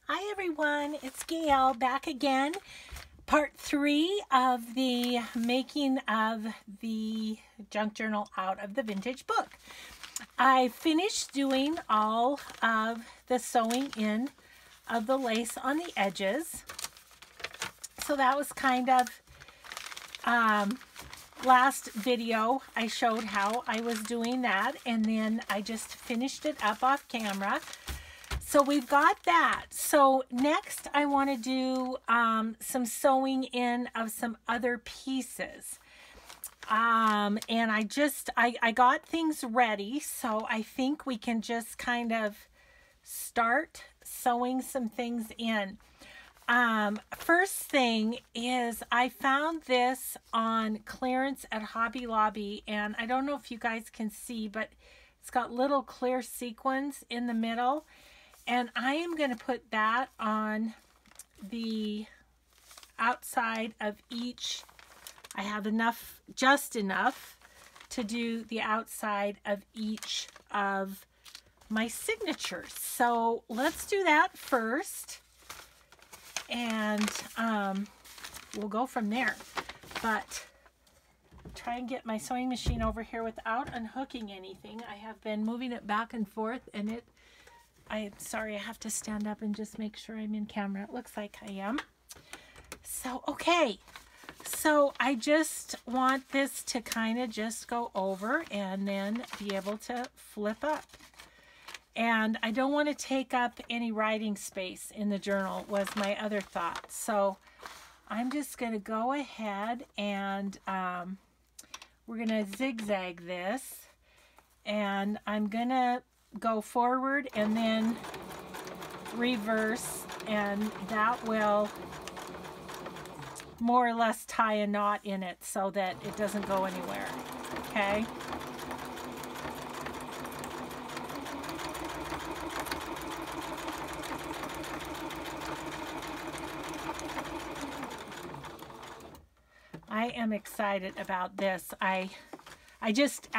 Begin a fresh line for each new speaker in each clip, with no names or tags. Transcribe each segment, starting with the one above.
Hi everyone, it's Gail back again. Part 3 of the making of the junk journal out of the vintage book. I finished doing all of the sewing in of the lace on the edges. So that was kind of, last video I showed how I was doing that, and then I just finished it up off camera. So we've got that. So next I want to do some sewing in of some other pieces. And I got things ready, so I think we can just kind of start sewing some things in. First thing is I found this on clearance at Hobby Lobby, and I don't know if you guys can see, but it's got little clear sequins in the middle. And I am going to put that on the outside of each. I have enough, just enough to do the outside of each of my signatures. So let's do that first. And we'll go from there. But try and get my sewing machine over here without unhooking anything. I have been moving it back and forth, and I'm sorry, I have to stand up and just make sure I'm in camera. It looks like I am. So, okay. So I just want this to kind of just go over and then be able to flip up. And I don't want to take up any writing space in the journal, was my other thought. So I'm just going to go ahead and we're going to zigzag this. And I'm going to go forward and then reverse, and that will more or less tie a knot in it so that it doesn't go anywhere. Okay. I am excited about this. I just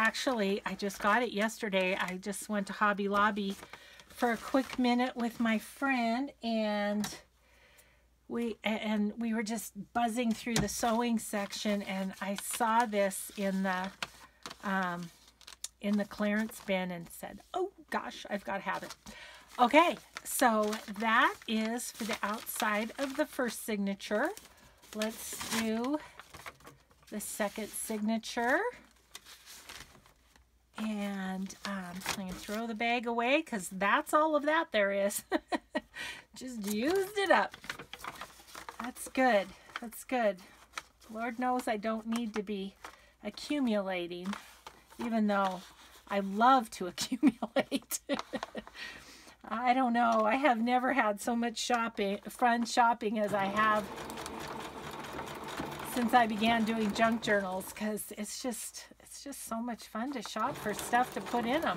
got it yesterday. I just went to Hobby Lobby for a quick minute with my friend, and we were just buzzing through the sewing section, and I saw this in the clearance bin and said, oh gosh, I've got to have it. Okay, so that is for the outside of the first signature. Let's do the second signature. And I'm going to throw the bag away because that's all of that there is. Just used it up. That's good. That's good. Lord knows I don't need to be accumulating, even though I love to accumulate. I don't know. I have never had so much fun shopping as I have since I began doing junk journals, because it's just so much fun to shop for stuff to put in them.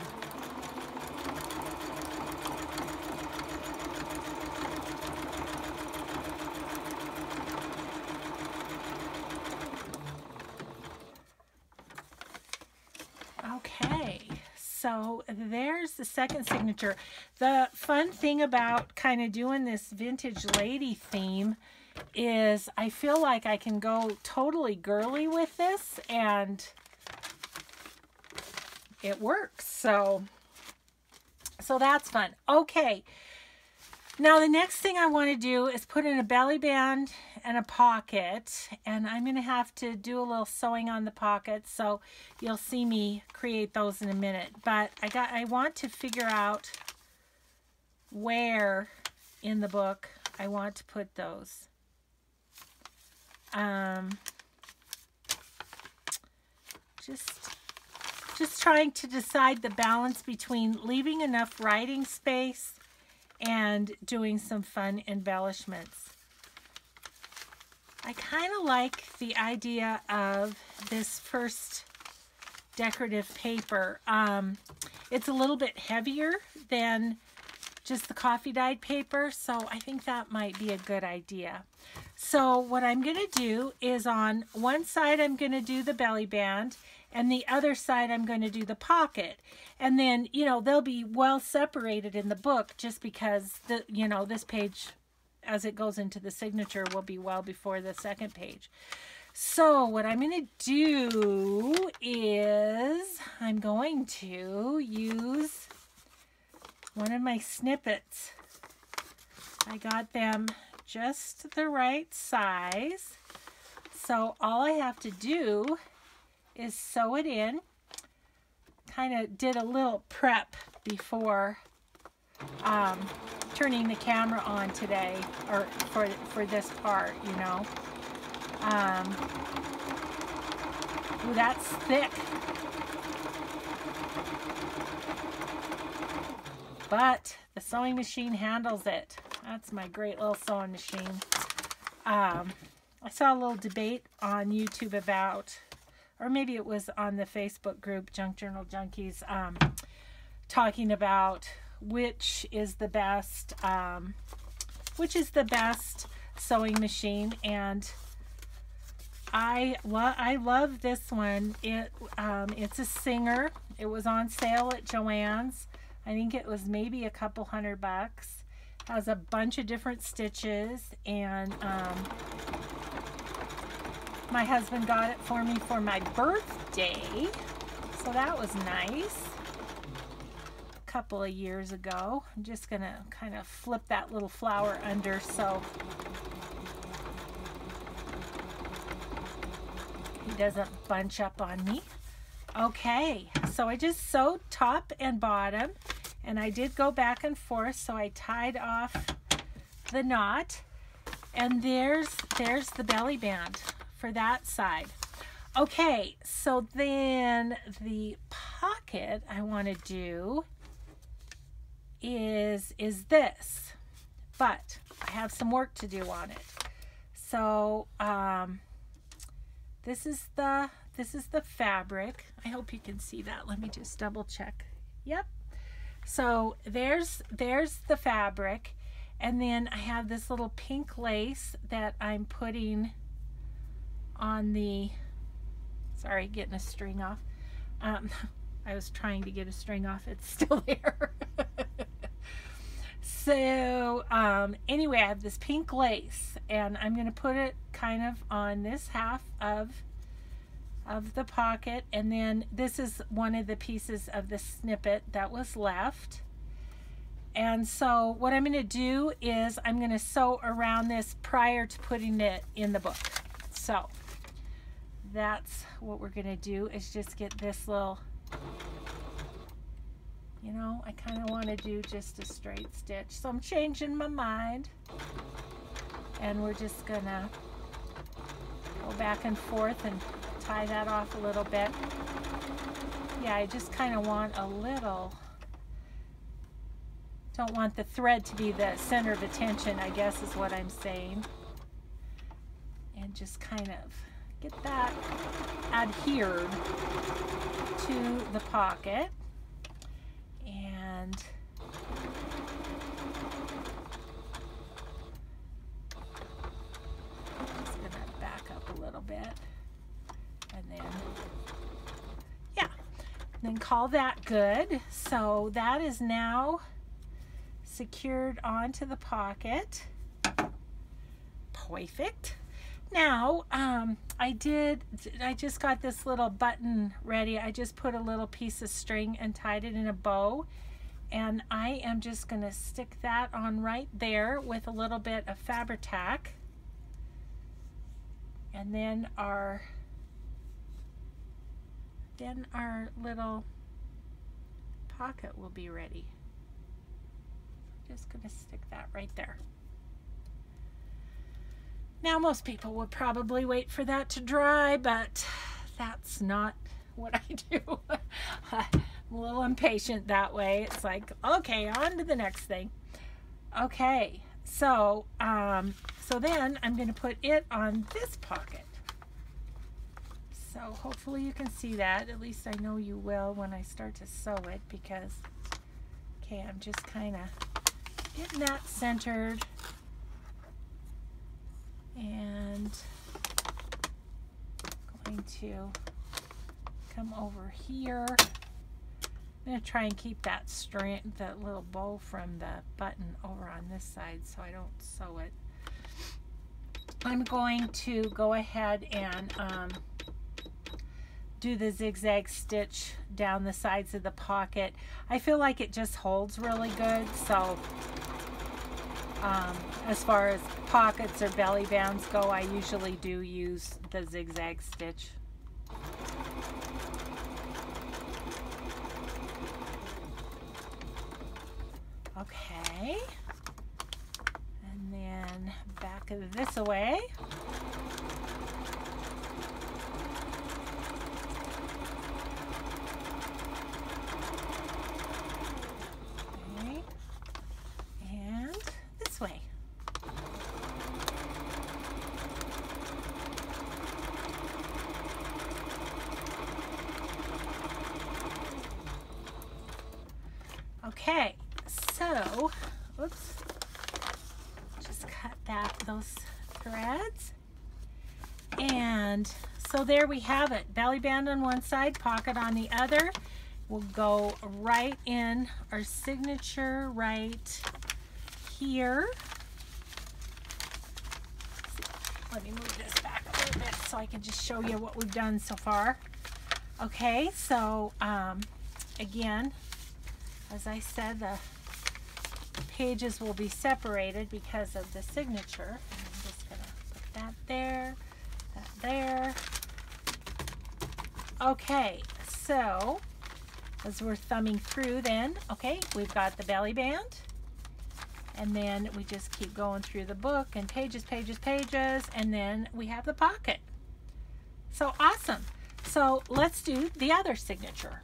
Okay, so there's the second signature. The fun thing about kind of doing this vintage lady theme is I feel like I can go totally girly with this, and it works. So that's fun. Okay, now the next thing I want to do is put in a belly band and a pocket, and I'm going to have to do a little sewing on the pocket, so you'll see me create those in a minute. But I want to figure out where in the book I want to put those. Just trying to decide the balance between leaving enough writing space and doing some fun embellishments. I kind of like the idea of this first decorative paper. It's a little bit heavier than just the coffee dyed paper, so I think that might be a good idea. So what I'm going to do is on one side I'm going to do the belly band, and the other side I'm going to do the pocket. And then, you know, they'll be well separated in the book, just because the, you know, this page, as it goes into the signature, will be well before the second page. So what I'm going to do is I'm going to use one of my snippets. I got them just the right size. So all I have to do is sew it in. Kind of did a little prep before turning the camera on today, or for this part, you know. Ooh, that's thick. But the sewing machine handles it. That's my great little sewing machine. I saw a little debate on YouTube about, or maybe it was on the Facebook group, Junk Journal Junkies, talking about which is the best sewing machine. And I love this one. It's a Singer. It was on sale at Joann's. I think it was maybe a couple $100. Has a bunch of different stitches, and my husband got it for me for my birthday, so that was nice. A couple of years ago. I'm just gonna kind of flip that little flower under so he doesn't bunch up on me. Okay, so I just sewed top and bottom, and I did go back and forth, so I tied off the knot, and there's the belly band for that side. Okay, so then the pocket I want to do is this, but I have some work to do on it. So this is the fabric. I hope you can see that. Let me just double check. Yep. So there's the fabric, and then I have this little pink lace that I'm putting on the, sorry, getting a string off. I was trying to get a string off. It's still there. So anyway, I have this pink lace, and I'm going to put it kind of on this half of the pocket, and then this is one of the pieces of the snippet that was left. And so what I'm going to do is I'm going to sew around this prior to putting it in the book. So that's what we're going to do, is just get this little, you know, I kind of want to do just a straight stitch, so I'm changing my mind, and we're just gonna go back and forth and tie that off a little bit. Yeah, I just kind of want a little, don't want the thread to be the center of attention, I guess is what I'm saying. And just kind of get that adhered to the pocket. And I'm just going to back up a little bit, and then, yeah, then call that good. So that is now secured onto the pocket. Perfect. Now, I just got this little button ready. I just put a little piece of string and tied it in a bow, and I am just going to stick that on right there with a little bit of Fabri-Tac, and then our little pocket will be ready. Just going to stick that right there. Now, most people would probably wait for that to dry, but that's not what I do. I'm a little impatient that way. It's like, okay, on to the next thing. Okay, so so then I'm going to put it on this pocket. So hopefully you can see that. At least I know you will when I start to sew it, because, okay, I'm just kind of getting that centered. And going to come over here. I'm going to try and keep that strand, that little bow from the button over on this side so I don't sew it. I'm going to go ahead and do the zigzag stitch down the sides of the pocket. I feel like it just holds really good, so as far as pockets or belly bands go, I usually do use the zigzag stitch. Okay, and then back of this away. Okay, and this way. Okay, so oops, just cut those threads, and so there we have it. Belly band on one side, pocket on the other. We'll go right in our signature right here. Let me move this back a little bit so I can just show you what we've done so far. Okay, so again, as I said, the pages will be separated because of the signature. And I'm just going to put that there, that there. Okay, so as we're thumbing through then, okay, we've got the belly band. And then we just keep going through the book and pages, pages, pages, and then we have the pocket. So awesome. So let's do the other signature.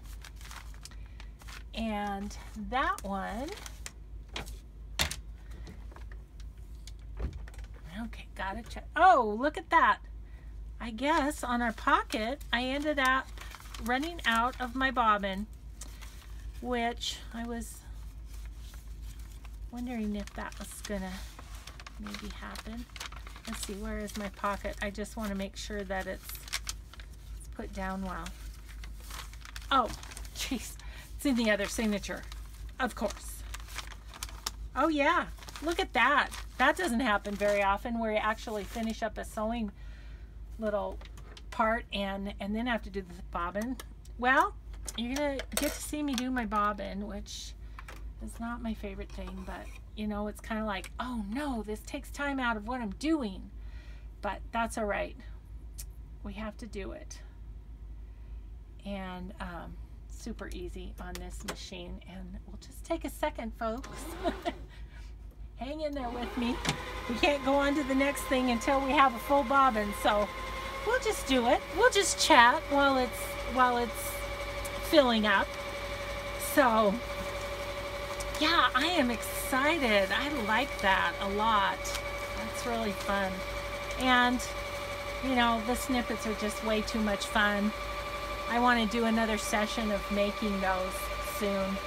And that one, okay, gotta check. Oh, look at that. I guess on our pocket, I ended up running out of my bobbin, which I was wondering if that was gonna maybe happen. Let's see, where is my pocket? I just want to make sure that it's put down well. Oh, jeez. It's in the other signature, of course. Oh yeah, look at that. That doesn't happen very often, where you actually finish up a sewing little part and then have to do the bobbin. Well, you're gonna get to see me do my bobbin, which is not my favorite thing, but you know, it's kind of like, oh no, this takes time out of what I'm doing. But that's all right. We have to do it. And super easy on this machine, and we'll just take a second, folks. Hang in there with me. We can't go on to the next thing until we have a full bobbin, so we'll just do it. We'll just chat while it's filling up. So yeah, I am excited. I like that a lot. That's really fun. And you know, the snippets are just way too much fun. I want to do another session of making those soon.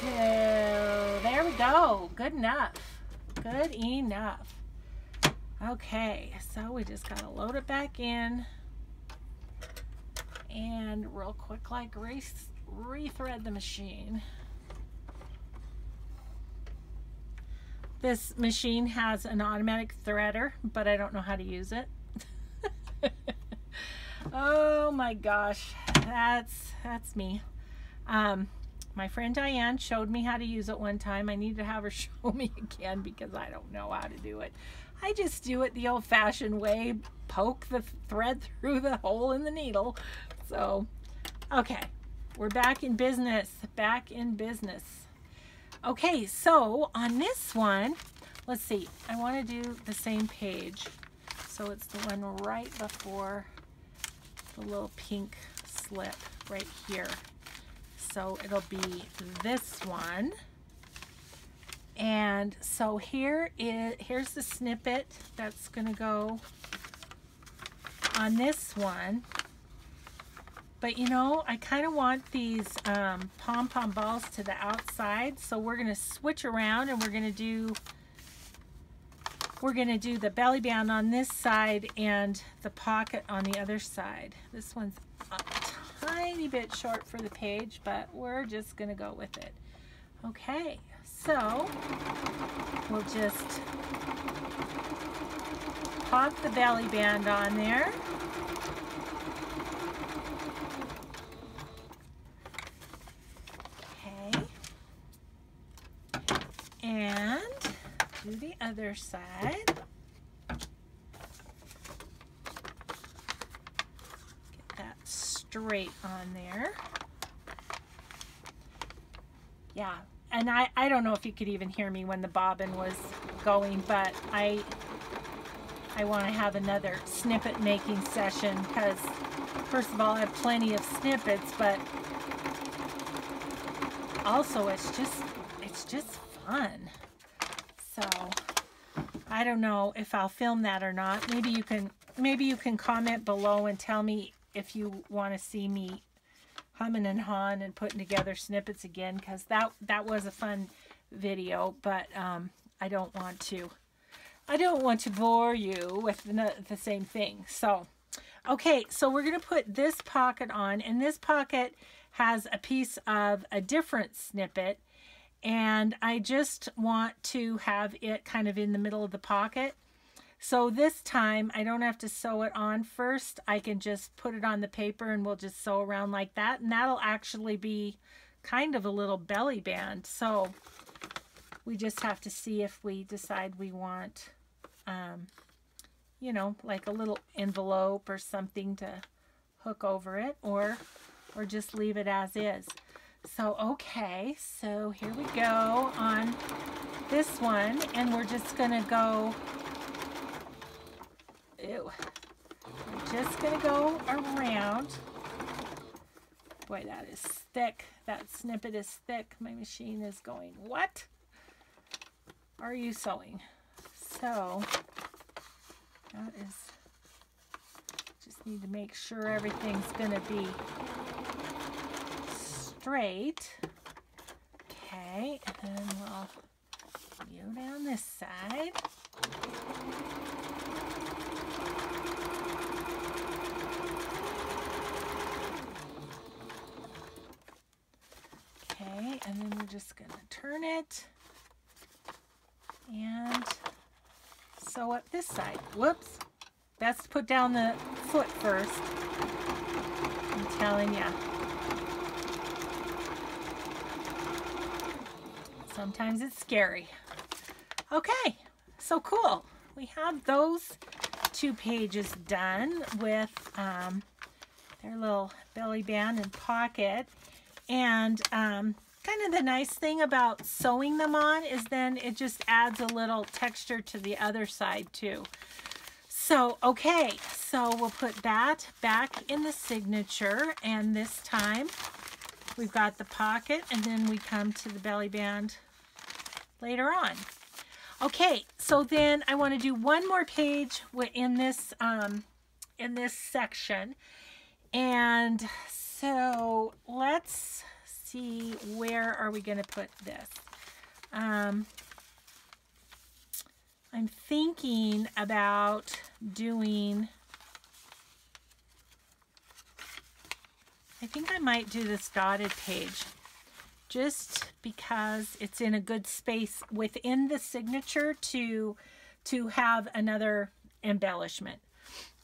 So there we go. Good enough. Good enough. Okay, so we just gotta load it back in and real quick, like rethread the machine. This machine has an automatic threader, but I don't know how to use it. Oh my gosh, that's me. My friend Diane showed me how to use it one time. I need to have her show me again because I don't know how to do it. I just do it the old-fashioned way, poke the thread through the hole in the needle. So, okay, we're back in business, back in business. Okay, so on this one, let's see, I want to do the same page. So it's the one right before the little pink slip right here. So it'll be this one. And so here's the snippet that's gonna go on this one. But you know, I kind of want these pom-pom balls to the outside, so we're gonna switch around and we're gonna do we're going to do the belly band on this side and the pocket on the other side. This one's a tiny bit short for the page, but we're just going to go with it. Okay, so we'll just pop the belly band on there. Okay, and do the other side. Get that straight on there. Yeah, and I don't know if you could even hear me when the bobbin was going, but I want to have another snippet making session because first of all I have plenty of snippets, but also it's just fun. So I don't know if I'll film that or not. Maybe you can comment below and tell me if you want to see me humming and hawing and putting together snippets again, because that was a fun video, but I don't want to bore you with the same thing. So okay, so we're going to put this pocket on, and this pocket has a piece of a different snippet, and I just want to have it kind of in the middle of the pocket. So this time I don't have to sew it on first. I can just put it on the paper and we'll just sew around like that, and that'll actually be kind of a little belly band. So we just have to see if we decide we want you know, like a little envelope or something to hook over it, or just leave it as is. So okay, so here we go on this one, and we're just gonna go, we're just gonna go around. Boy, that is thick. That snippet is thick. My machine is going, what are you sewing? So that is, just need to make sure everything's gonna be straight. Okay, and then we'll go down this side. Okay, and then we're just gonna turn it and sew up this side. Whoops, best put down the foot first, I'm telling ya. Sometimes it's scary. Okay, so cool. We have those two pages done with their little belly band and pocket. And kind of the nice thing about sewing them on is then it just adds a little texture to the other side too. So, okay, so we'll put that back in the signature, and this time we've got the pocket, and then we come to the belly band later on. Okay, so then I want to do one more page in this section, and so let's see, where are we going to put this? I'm thinking about doing, I think I might do this dotted page just because it's in a good space within the signature to have another embellishment.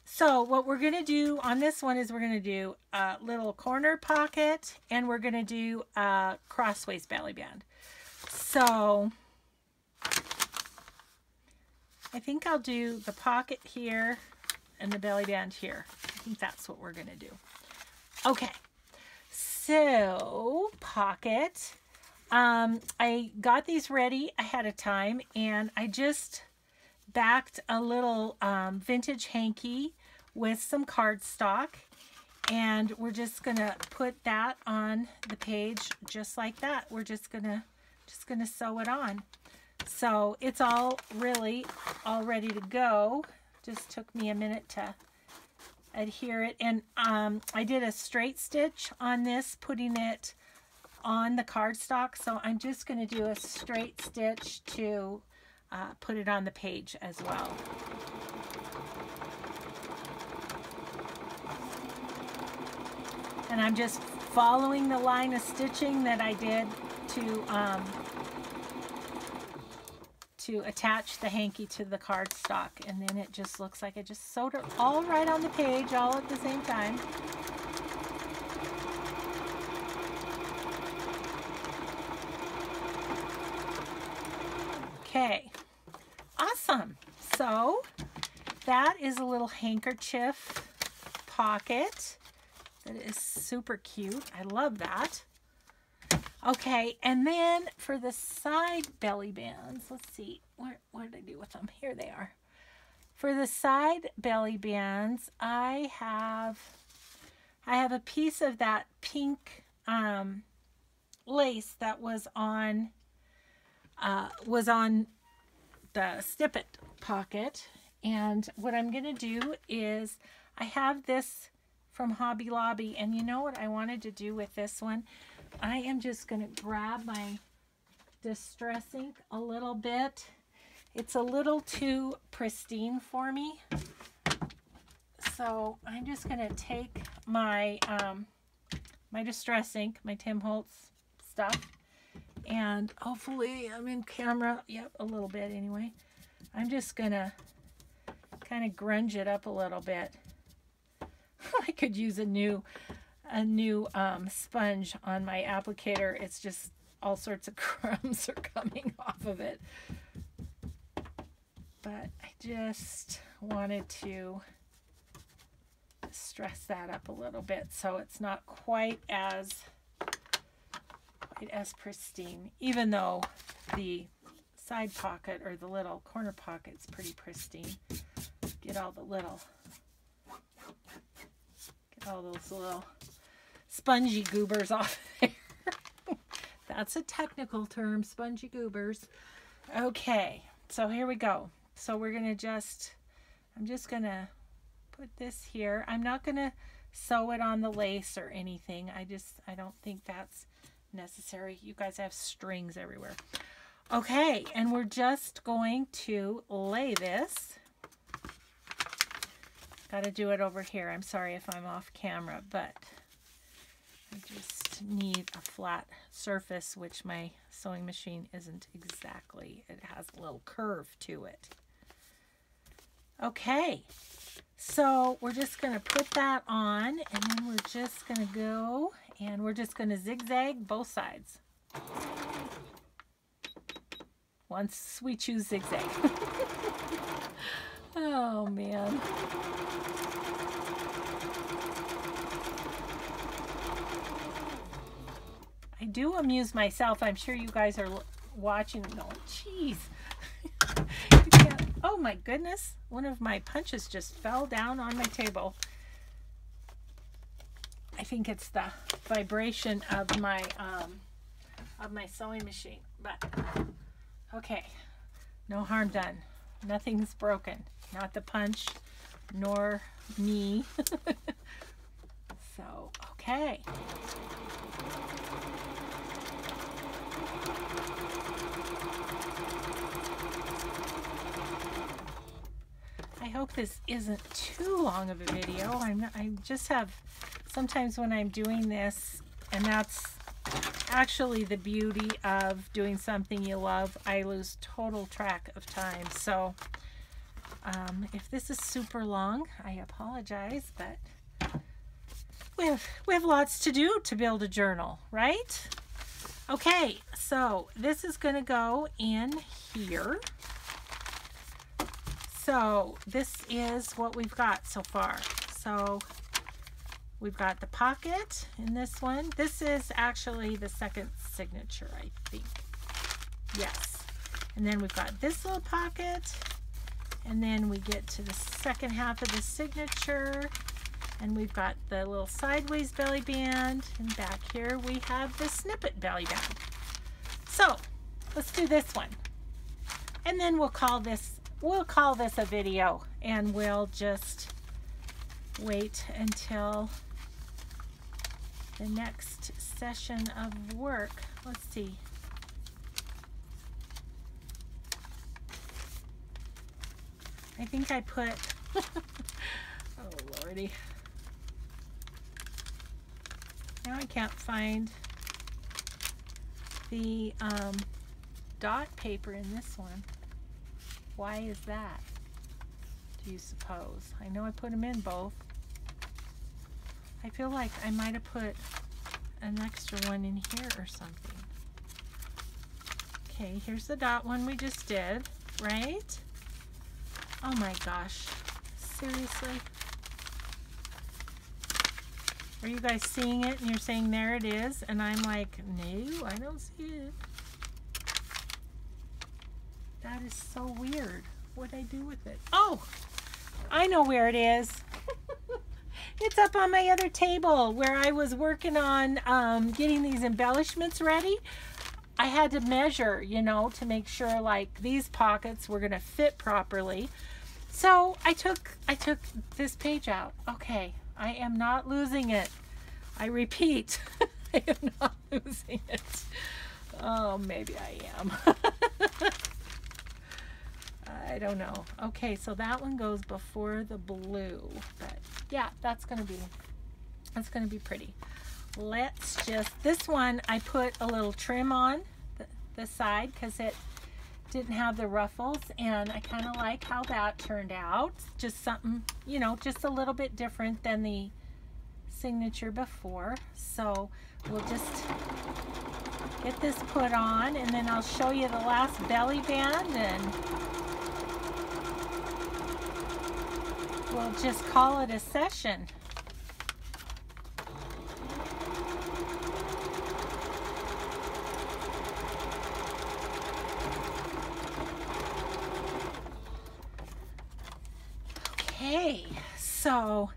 So what we're going to do on this one is we're going to do a little corner pocket, and we're going to do a crossways belly band. So I think I'll do the pocket here and the belly band here. I think that's what we're going to do. Okay, so pocket. I got these ready ahead of time, and I just backed a little vintage hanky with some cardstock, and we're just gonna put that on the page just like that. We're just gonna sew it on. So it's all ready to go. Just took me a minute to adhere it, and I did a straight stitch on this, putting it on the cardstock. So I'm just going to do a straight stitch to put it on the page as well. And I'm just following the line of stitching that I did to attach the hanky to the cardstock, and then it just looks like I just sewed it all right on the page all at the same time. Okay, awesome. So that is a little handkerchief pocket that is super cute. I love that. Okay, and then for the side belly bands, let's see, what did I do with them? Here they are. For the side belly bands, I have a piece of that pink lace that was on the snippet pocket. And what I'm gonna do is, I have this from Hobby Lobby, and you know what I wanted to do with this one? I am just going to grab my Distress ink a little bit. It's a little too pristine for me. So I'm just going to take my my Distress ink, my Tim Holtz stuff, and hopefully I'm in camera. Yep, a little bit anyway. I'm just going to kind of grunge it up a little bit. I could use a new sponge on my applicator. It's just all sorts of crumbs are coming off of it. But I just wanted to stress that up a little bit so it's not quite as pristine, even though the side pocket or the little corner pocket's pretty pristine. Get all those little spongy goobers off there. That's a technical term, spongy goobers. Okay, so here we go. So we're gonna I'm just gonna put this here. I'm not gonna sew it on the lace or anything. I don't think that's necessary. You guys have strings everywhere. Okay, and we're just going to lay this. Got to do it over here. I'm sorry if I'm off camera, but I just need a flat surface, which my sewing machine isn't exactly. It has a little curve to it. Okay, so we're just going to put that on, and then we're just going to go, and we're just going to zigzag both sides. Once we choose zigzag. Oh, man. I do amuse myself. I'm sure you guys are watching and going, geez. Oh, my goodness. One of my punches just fell down on my table. I think it's the vibration of my sewing machine. But, okay. No harm done. Nothing's broken. Not the punch, nor me. So, okay. I hope this isn't too long of a video. I just have, sometimes when I'm doing this, and that's actually the beauty of doing something you love, I lose total track of time. So if this is super long, I apologize, but we have lots to do to build a journal, right? Okay, so this is going to go in here. So this is what we've got so far. So we've got the pocket in this one. This is actually the second signature, I think. Yes. And then we've got this little pocket. And then we get to the second half of the signature. And we've got the little sideways belly band. And back here we have the snippet belly band. So let's do this one. And then we'll call this a video. And we'll just wait until the next session of work. Let's see. I think I put, oh Lordy. Now I can't find the dot paper in this one. Why is that, do you suppose? I know I put them in both. I feel like I might have put an extra one in here or something. Okay, here's the dot one we just did, right? Oh my gosh, seriously? Are you guys seeing it and you're saying there it is? And I'm like, no, I don't see it. That is so weird. What'd I do with it? Oh, I know where it is. It's up on my other table where I was working on getting these embellishments ready. I had to measure, you know, to make sure like these pockets were gonna fit properly. So I took this page out. Okay, I am not losing it. I repeat, I am not losing it. Oh, maybe I am. I don't know. Okay, so that one goes before the blue, but yeah, that's gonna be pretty. Let's just, this one I put a little trim on the side because it didn't have the ruffles, and I kind of like how that turned out. Just something, you know, just a little bit different than the signature before. So we'll just get this put on, and then I'll show you the last belly band, and we'll just call it a session. Okay, so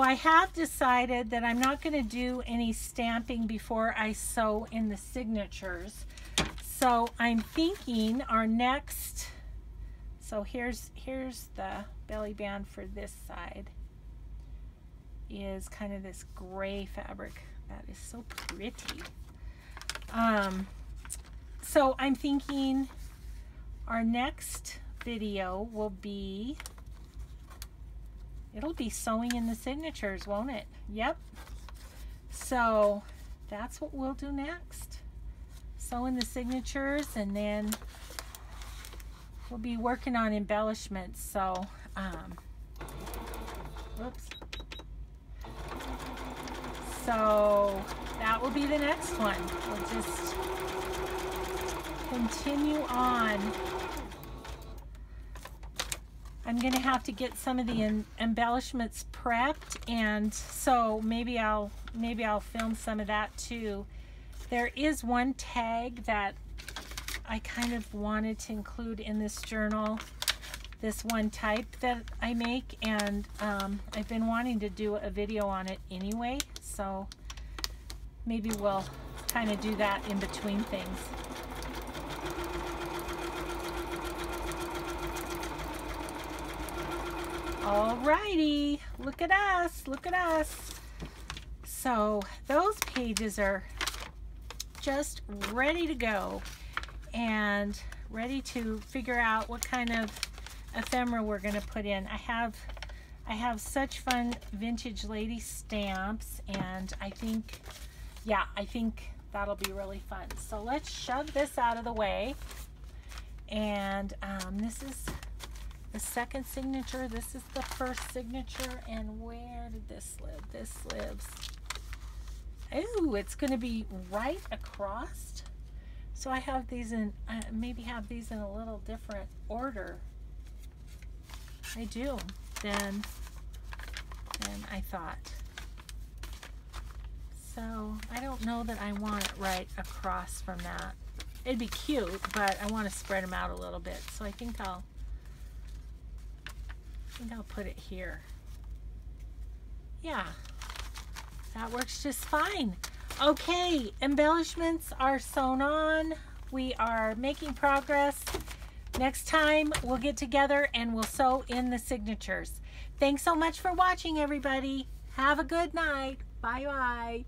I have decided that I'm not going to do any stamping before I sew in the signatures. So I'm thinking our next, so here's the belly band for this side, is kind of this gray fabric that is so pretty. So I'm thinking our next video will be, it'll be sewing in the signatures, won't it? Yep. So that's what we'll do next. Sew in the signatures, and then we'll be working on embellishments. So, whoops. So that will be the next one. We'll just continue on. I'm gonna have to get some of the embellishments prepped, and so maybe I'll film some of that too. There is one tag that I kind of wanted to include in this journal, this one type that I make, and I've been wanting to do a video on it anyway, so maybe we'll kind of do that in between things. Alrighty, look at us, look at us. So those pages are just ready to go and ready to figure out what kind of ephemera we're going to put in. I have such fun vintage lady stamps, and I think that'll be really fun. So let's shove this out of the way, and this is the second signature. This is the first signature, and where did this live? This lives, oh, it's going to be right across. So I have these in, maybe have these in a little different order. I do than I thought. So I don't know that I want it right across from that. It'd be cute, but I want to spread them out a little bit. So I think I'll put it here. Yeah, that works just fine. Okay, embellishments are sewn on. We are making progress. Next time we'll get together and we'll sew in the signatures. Thanks so much for watching, everybody. Have a good night. Bye-bye.